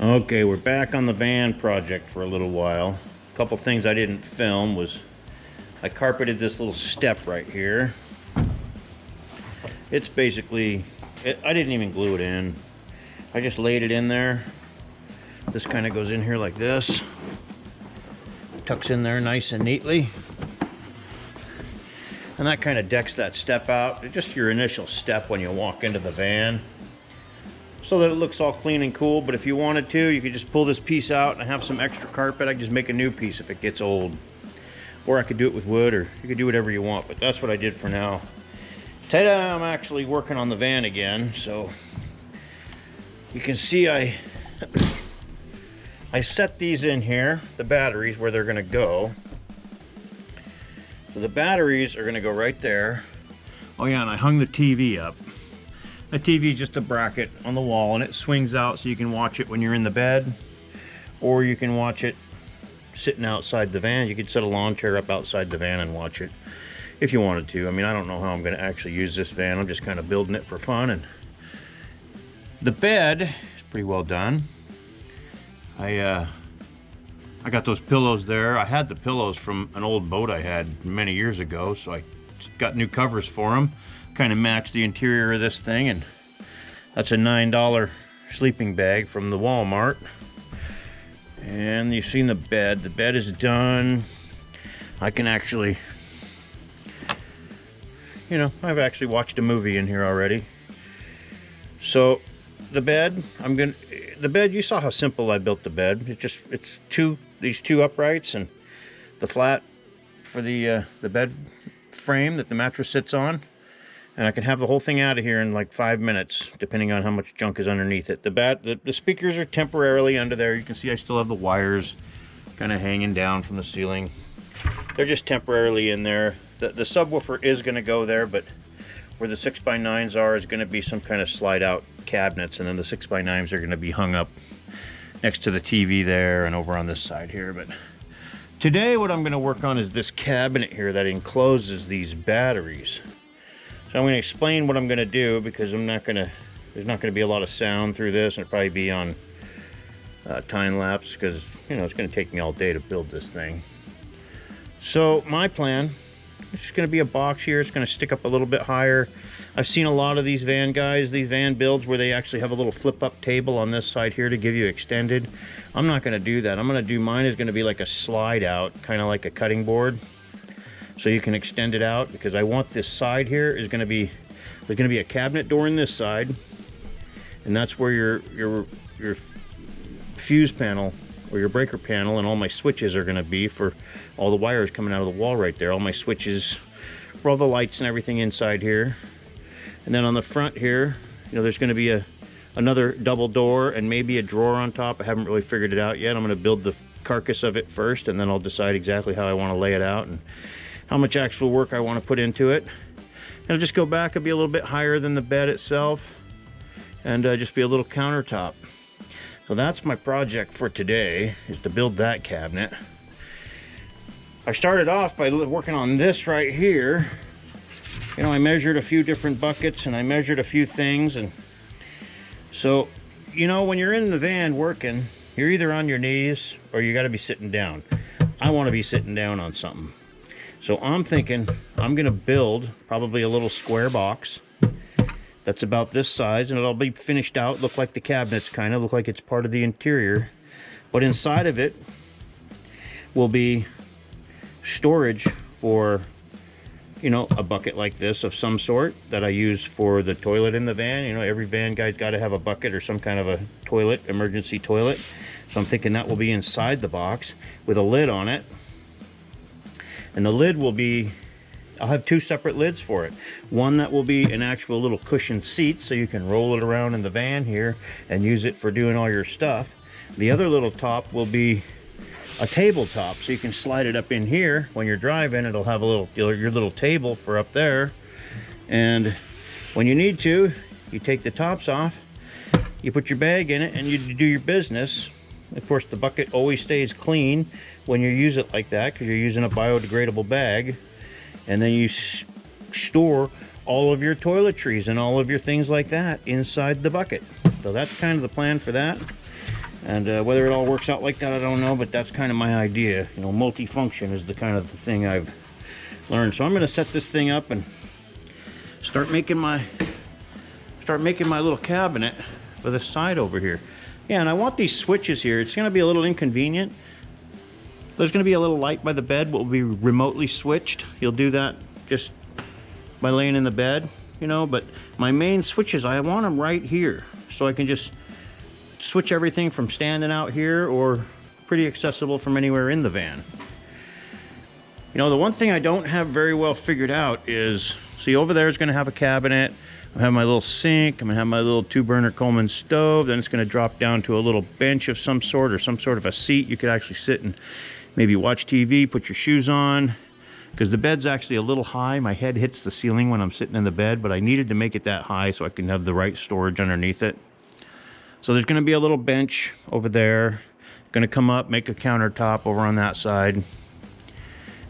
Okay, we're back on the van project for a little while. A couple things I didn't film was I carpeted this little step right here. It's basically, I didn't even glue it in. I just laid it in there. This kind of goes in here like this. Tucks in there nice and neatly. And that kind of decks that step out. It's just your initial step when you walk into the van, so that it looks all clean and cool. But if you wanted to, you could just pull this piece out and have some extra carpet. I just make a new piece if it gets old. Or I could do it with wood, or you could do whatever you want, but that's what I did for now. Today I'm actually working on the van again, so you can see I set these in here, the batteries, where they're gonna go. So the batteries are gonna go right there. Oh yeah, and I hung the TV up. The TV is just a bracket on the wall, and it swings out so you can watch it when you're in the bed, or you can watch it sitting outside the van. You could set a lawn chair up outside the van and watch it if you wanted to. I mean, I don't know how I'm going to actually use this van. I'm just kind of building it for fun. And the bed is pretty well done. I got those pillows there. I had the pillows from an old boat I had many years ago, so I got new covers for them. Kind of match the interior of this thing, and that's a $9 sleeping bag from the Walmart. And you've seen the bed. The bed is done. I can actually, you know, I've actually watched a movie in here already. So the bed, the bed, you saw how simple I built the bed. It's these two uprights and the flat for the bed frame that the mattress sits on. And I can have the whole thing out of here in like 5 minutes, depending on how much junk is underneath it. The speakers are temporarily under there. You can see I still have the wires kind of hanging down from the ceiling. They're just temporarily in there. The subwoofer is going to go there, but where the 6x9s are is going to be some kind of slide out cabinets, and then the 6x9s are going to be hung up next to the TV there and over on this side here. But today what I'm going to work on is this cabinet here that encloses these batteries. So I'm going to explain what I'm going to do, because there's not going to be a lot of sound through this, and it'll probably be on time lapse, because you know it's going to take me all day to build this thing. So my plan is just going to be a box here. It's going to stick up a little bit higher. I've seen a lot of these van guys, these van builds, where they actually have a little flip up table on this side here to give you extended. I'm not going to do that. I'm going to do mine is going to be like a slide out, kind of like a cutting board. So you can extend it out, because I want this side here is going to be, there's going to be a cabinet door in this side, and that's where your fuse panel or your breaker panel and all my switches are going to be, for all the wires coming out of the wall right there. All my switches for all the lights and everything inside here. And then on the front here, you know, there's going to be another double door and maybe a drawer on top. I haven't really figured it out yet. I'm going to build the carcass of it first, and then I'll decide exactly how I want to lay it out and how much actual work I want to put into it. It'll just go back. It'll be a little bit higher than the bed itself, and just be a little countertop. So that's my project for today, is to build that cabinet. I started off by working on this right here. You know, I measured a few different buckets, and I measured a few things. And so, you know, when you're in the van working, you're either on your knees or you got to be sitting down. I want to be sitting down on something. So I'm thinking I'm going to build probably a little square box that's about this size, and it'll be finished out, look like the cabinets, kind of look like it's part of the interior. But inside of it will be storage for, you know, a bucket like this of some sort that I use for the toilet in the van. You know, every van guy's got to have a bucket or some kind of a toilet, emergency toilet. So I'm thinking that will be inside the box with a lid on it. And the lid will be, I'll have two separate lids for it. One that will be an actual little cushioned seat, so you can roll it around in the van here and use it for doing all your stuff. The other little top will be a tabletop, so you can slide it up in here when you're driving. It'll have a little, your little table for up there. And when you need to, you take the tops off, you put your bag in it, and you do your business. Of course, the bucket always stays clean when you use it like that, because you're using a biodegradable bag. And then you store all of your toiletries and all of your things like that inside the bucket. So that's kind of the plan for that. And whether it all works out like that, I don't know, but that's kind of my idea. You know, multifunction is the kind of the thing I've learned. So I'm going to set this thing up and start making my little cabinet for the side over here. Yeah, and I want these switches here. It's going to be a little inconvenient. There's going to be a little light by the bed will be remotely switched. You'll do that just by laying in the bed, you know, but my main switches, I want them right here so I can just switch everything from standing out here or pretty accessible from anywhere in the van. You know, the one thing I don't have very well figured out is, see, over there is going to have a cabinet. I have my little sink. I'm going to have my little 2-burner Coleman stove. Then it's going to drop down to a little bench of some sort or some sort of a seat. You could actually sit and maybe watch TV, put your shoes on, because the bed's actually a little high. My head hits the ceiling when I'm sitting in the bed, but I needed to make it that high so I can have the right storage underneath it. So there's going to be a little bench over there. Going to come up, make a countertop over on that side,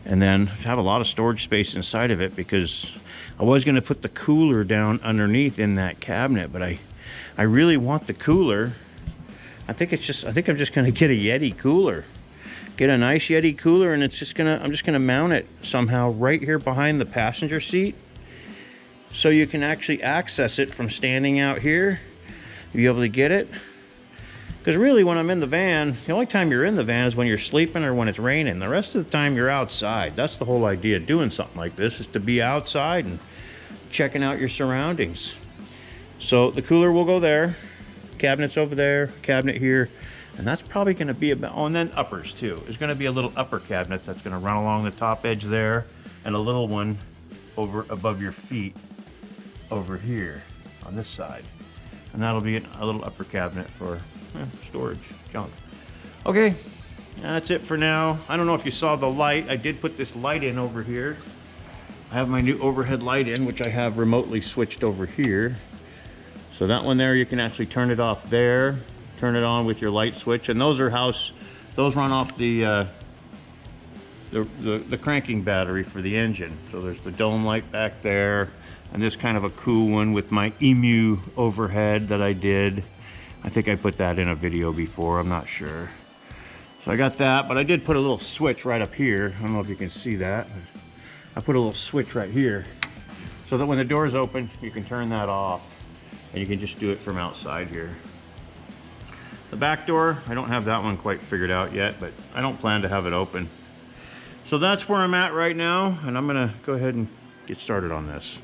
and then have a lot of storage space inside of it, because I was going to put the cooler down underneath in that cabinet, but I really want the cooler. I think I'm just going to get a Yeti cooler. Get a nice Yeti cooler, and I'm just going to mount it somehow right here behind the passenger seat, so you can actually access it from standing out here. You'll be able to get it. Because really, when I'm in the van, the only time you're in the van is when you're sleeping or when it's raining. The rest of the time, you're outside. That's the whole idea of doing something like this, is to be outside and checking out your surroundings. So the cooler will go there. Cabinet's over there, cabinet here. And that's probably going to be about, oh, and then uppers too. There's going to be a little upper cabinet that's going to run along the top edge there, and a little one over above your feet over here on this side. And that'll be a little upper cabinet for storage, junk. Okay, that's it for now. I don't know if you saw the light. I did put this light in over here. I have my new overhead light in, which I have remotely switched over here. So that one there, you can actually turn it off there, turn it on with your light switch, and those run off the cranking battery for the engine. So there's the dome light back there, and this kind of a cool one with my Emu overhead that I did. I think I put that in a video before, I'm not sure. So I got that, but I did put a little switch right up here. I don't know if you can see that. I put a little switch right here so that when the door's open, you can turn that off, and you can just do it from outside here. The back door, I don't have that one quite figured out yet, but I don't plan to have it open. So that's where I'm at right now, and I'm gonna go ahead and get started on this.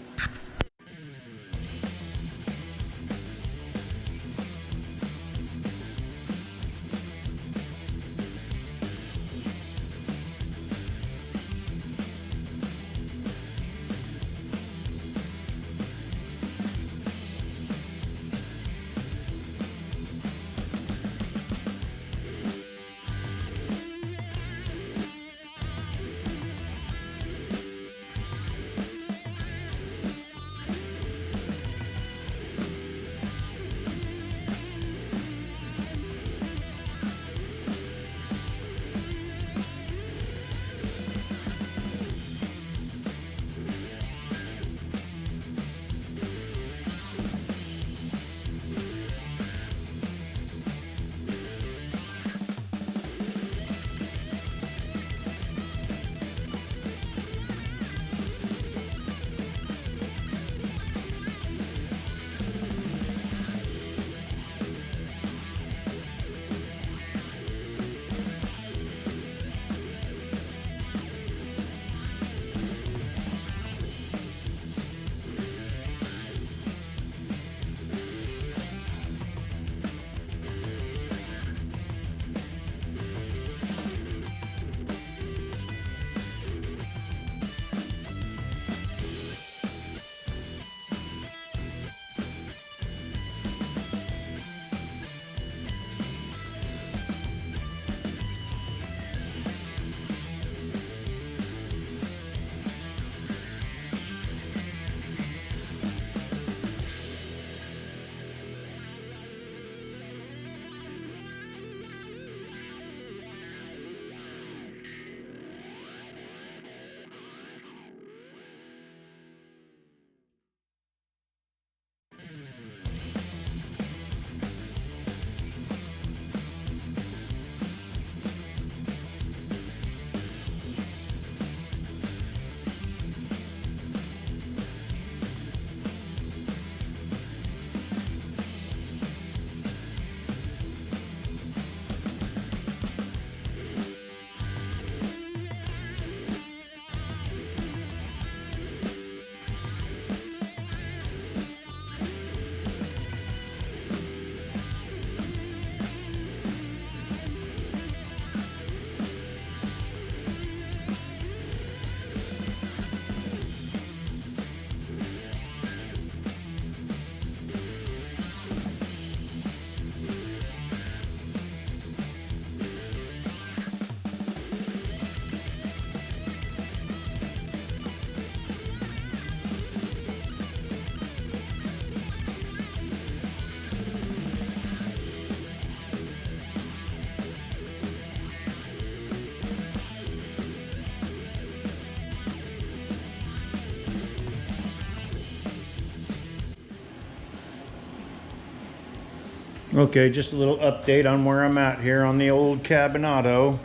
Okay, just a little update on where I'm at here on the old cabinetry.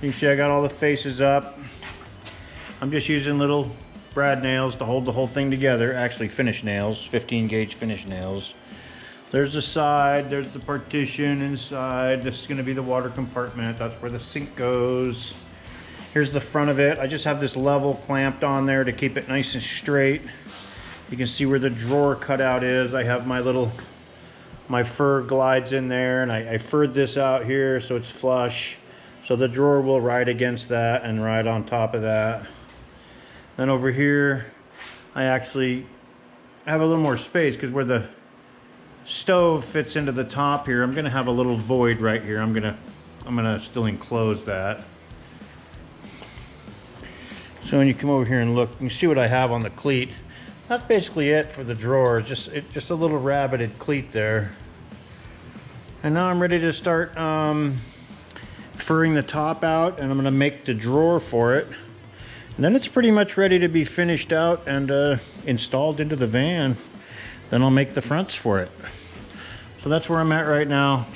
You see I got all the faces up. I'm just using little brad nails to hold the whole thing together. Actually finish nails, 15 gauge finish nails. There's the side, there's the partition inside. This is gonna be the water compartment. That's where the sink goes. Here's the front of it. I just have this level clamped on there to keep it nice and straight. You can see where the drawer cutout is. I have my fur glides in there, and I furred this out here so it's flush. So the drawer will ride against that and ride on top of that. Then over here, I actually have a little more space because where the stove fits into the top here, I'm gonna have a little void right here. I'm gonna still enclose that. So when you come over here and look, you see what I have on the cleat. That's basically it for the drawer. Just a little rabbited cleat there. And now I'm ready to start furring the top out, and I'm gonna make the drawer for it. And then it's pretty much ready to be finished out and installed into the van. Then I'll make the fronts for it. So that's where I'm at right now.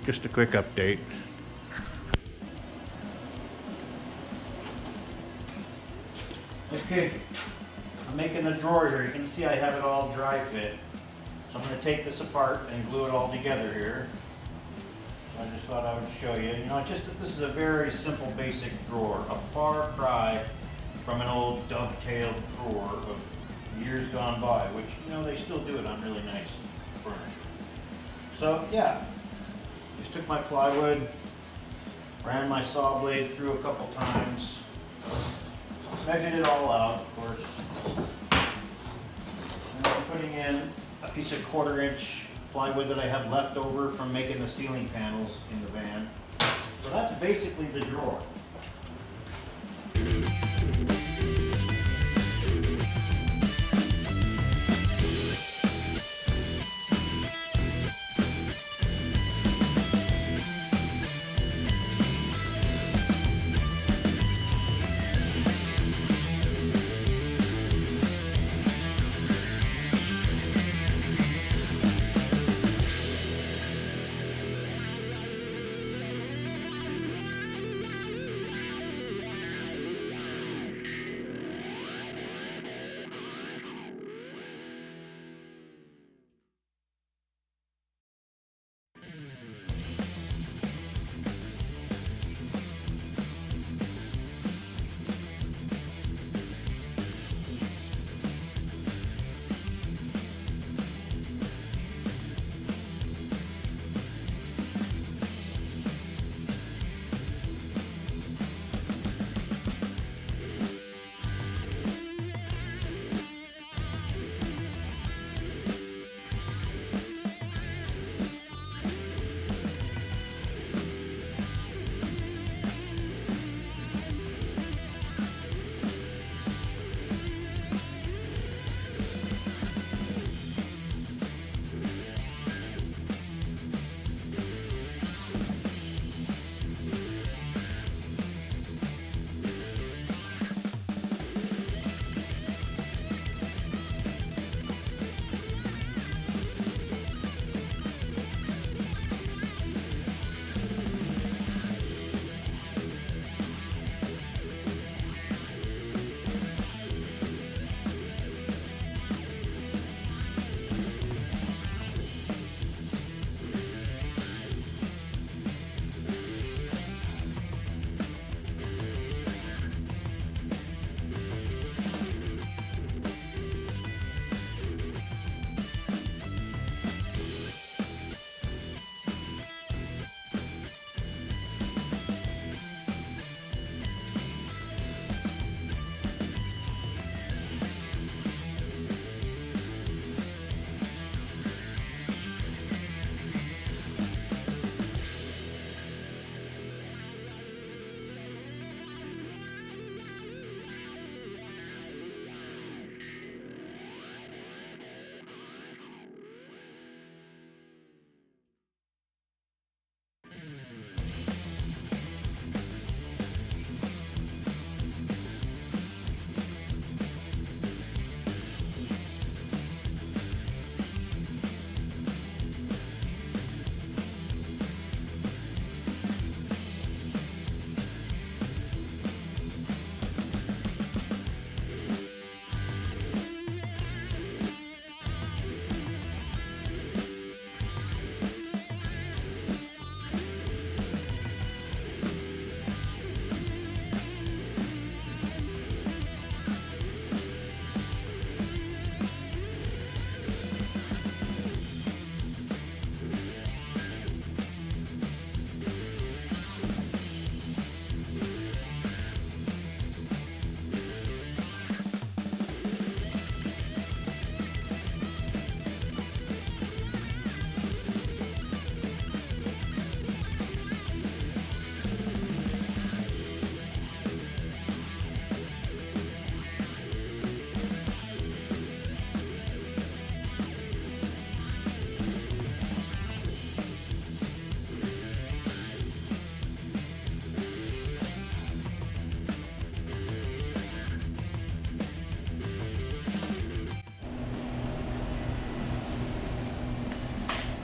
Just a quick update. Okay, I'm making the drawer here. You can see I have it all dry fit. So I'm going to take this apart and glue it all together here. So I just thought I would show you. You know, this is a very simple, basic drawer. A far cry from an old dovetailed drawer of years gone by, which, you know, they still do it on really nice furniture. So yeah, just took my plywood, ran my saw blade through a couple times, measured it all out, of course. And I'm putting in a piece of 1/4 inch plywood that I have left over from making the ceiling panels in the van. So that's basically the drawer.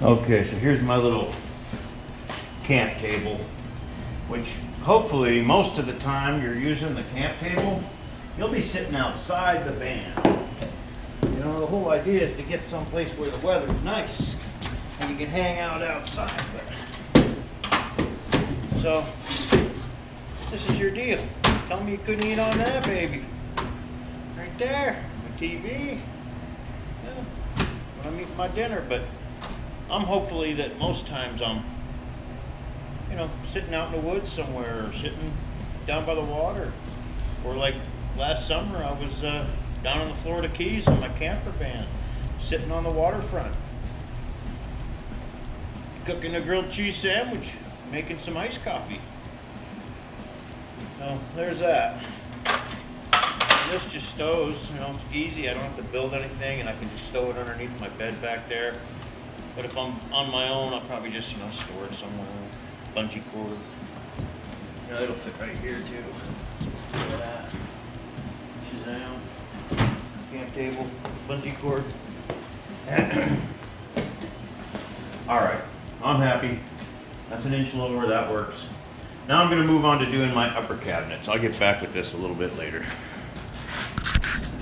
Okay, so here's my little camp table, which hopefully most of the time you're using the camp table, you'll be sitting outside the van. You know, the whole idea is to get someplace where the weather's nice and you can hang out outside. So, this is your deal. Tell me you couldn't eat on that, baby. Right there, my TV. Yeah, when I'm eating my dinner, but I'm hopefully that most times I'm, you know, sitting out in the woods somewhere or sitting down by the water. Or like last summer, I was down in the Florida Keys in my camper van, sitting on the waterfront, cooking a grilled cheese sandwich, making some iced coffee. So there's that. This just stows, you know, it's easy. I don't have to build anything, and I can just stow it underneath my bed back there. But if I'm on my own, I'll probably just, you know, store it somewhere. Bungee cord. Yeah, it'll fit right here too. Look at that. Shazam. Camp table. Bungee cord. Alright. I'm happy. That's an inch lower. That works. Now I'm going to move on to doing my upper cabinets. I'll get back with this a little bit later.